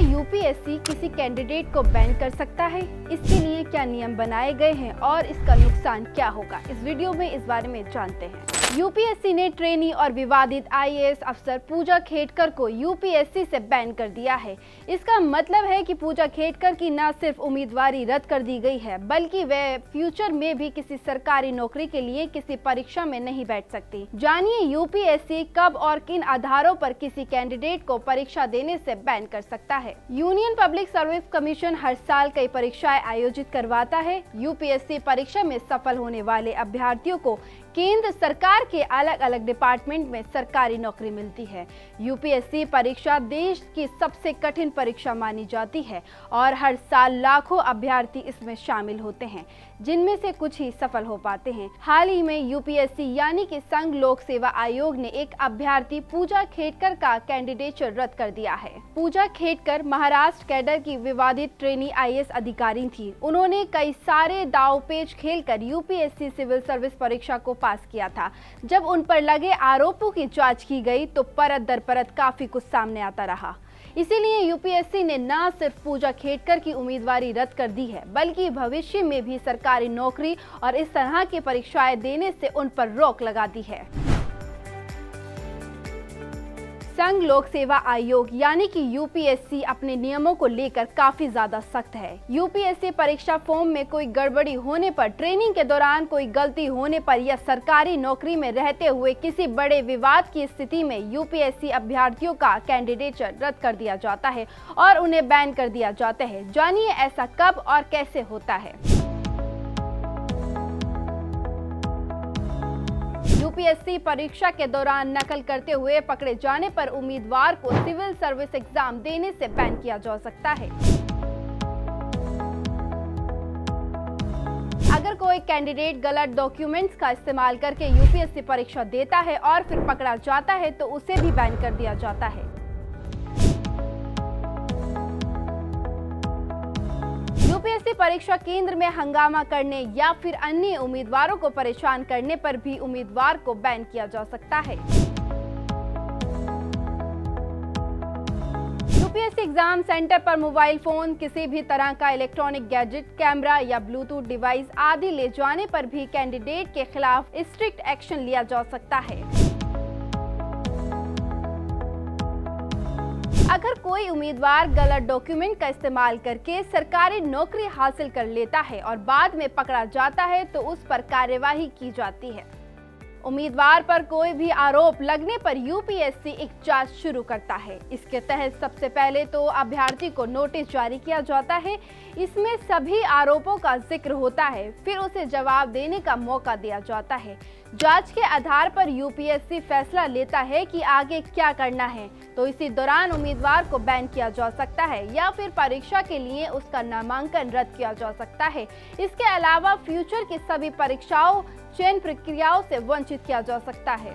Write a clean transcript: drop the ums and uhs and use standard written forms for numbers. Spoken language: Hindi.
यूपीएससी किसी कैंडिडेट को बैन कर सकता है? इसके लिए क्या नियम बनाए गए हैं और इसका नुकसान क्या होगा? इस वीडियो में इस बारे में जानते हैं। यूपीएससी ने ट्रेनी और विवादित आईएएस अफसर पूजा खेडकर को यूपीएससी से बैन कर दिया है। इसका मतलब है कि पूजा खेडकर की न सिर्फ उम्मीदवारी रद्द कर दी गई है, बल्कि वे फ्यूचर में भी किसी सरकारी नौकरी के लिए किसी परीक्षा में नहीं बैठ सकती। जानिए यूपीएससी कब और किन आधारों पर किसी कैंडिडेट को परीक्षा देने से बैन कर सकता है। यूनियन पब्लिक सर्विस कमीशन हर साल कई परीक्षाएं आयोजित करवाता है। यूपीएससी परीक्षा में सफल होने वाले अभ्यर्थियों को केंद्र सरकार के अलग अलग डिपार्टमेंट में सरकारी नौकरी मिलती है। यूपीएससी परीक्षा देश की सबसे कठिन परीक्षा मानी जाती है और हर साल लाखों अभ्यर्थी इसमें शामिल होते हैं, जिनमें से कुछ ही सफल हो पाते हैं। हाल ही में यूपीएससी यानी कि संघ लोक सेवा आयोग ने एक अभ्यर्थी पूजा खेडकर का कैंडिडेचर रद्द कर दिया है। पूजा खेडकर महाराष्ट्र कैडर की विवादित ट्रेनी आईएएस अधिकारी थी। उन्होंने कई सारे दांवपेच खेलकर यूपीएससी सिविल सर्विस परीक्षा को पास किया था। जब उन पर लगे आरोपों की जांच की गई तो परत दर परत काफी कुछ सामने आता रहा। इसीलिए यूपीएससी ने न सिर्फ पूजा खेडकर की उम्मीदवारी रद्द कर दी है, बल्कि भविष्य में भी सरकारी नौकरी और इस तरह की परीक्षाएं देने से उन पर रोक लगा दी है। संघ लोक सेवा आयोग यानी कि यूपीएससी अपने नियमों को लेकर काफी ज्यादा सख्त है। यूपीएससी परीक्षा फॉर्म में कोई गड़बड़ी होने पर, ट्रेनिंग के दौरान कोई गलती होने पर या सरकारी नौकरी में रहते हुए किसी बड़े विवाद की स्थिति में यूपीएससी अभ्यर्थियों का कैंडिडेचर रद्द कर दिया जाता है और उन्हें बैन कर दिया जाता है। जानिए ऐसा कब और कैसे होता है। यूपीएससी परीक्षा के दौरान नकल करते हुए पकड़े जाने पर उम्मीदवार को सिविल सर्विस एग्जाम देने से बैन किया जा सकता है। अगर कोई कैंडिडेट गलत डॉक्यूमेंट्स का इस्तेमाल करके यूपीएससी परीक्षा देता है और फिर पकड़ा जाता है तो उसे भी बैन कर दिया जाता है। यूपीएससी परीक्षा केंद्र में हंगामा करने या फिर अन्य उम्मीदवारों को परेशान करने पर भी उम्मीदवार को बैन किया जा सकता है। यूपीएससी एग्जाम सेंटर पर मोबाइल फोन, किसी भी तरह का इलेक्ट्रॉनिक गैजेट, कैमरा या ब्लूटूथ डिवाइस आदि ले जाने पर भी कैंडिडेट के खिलाफ स्ट्रिक्ट एक्शन लिया जा सकता है। अगर कोई उम्मीदवार गलत डॉक्यूमेंट का इस्तेमाल करके सरकारी नौकरी हासिल कर लेता है और बाद में पकड़ा जाता है तो उस पर कार्यवाही की जाती है। उम्मीदवार पर कोई भी आरोप लगने पर यूपीएससी एक जांच शुरू करता है। इसके तहत सबसे पहले तो अभ्यर्थी को नोटिस जारी किया जाता है। इसमें सभी आरोपों का जिक्र होता है, फिर उसे जवाब देने का मौका दिया जाता है। जांच के आधार पर यूपीएससी फैसला लेता है कि आगे क्या करना है, तो इसी दौरान उम्मीदवार को बैन किया जा सकता है या फिर परीक्षा के लिए उसका नामांकन रद्द किया जा सकता है। इसके अलावा फ्यूचर की सभी परीक्षाओं, चयन प्रक्रियाओं से वंचित किया जा सकता है।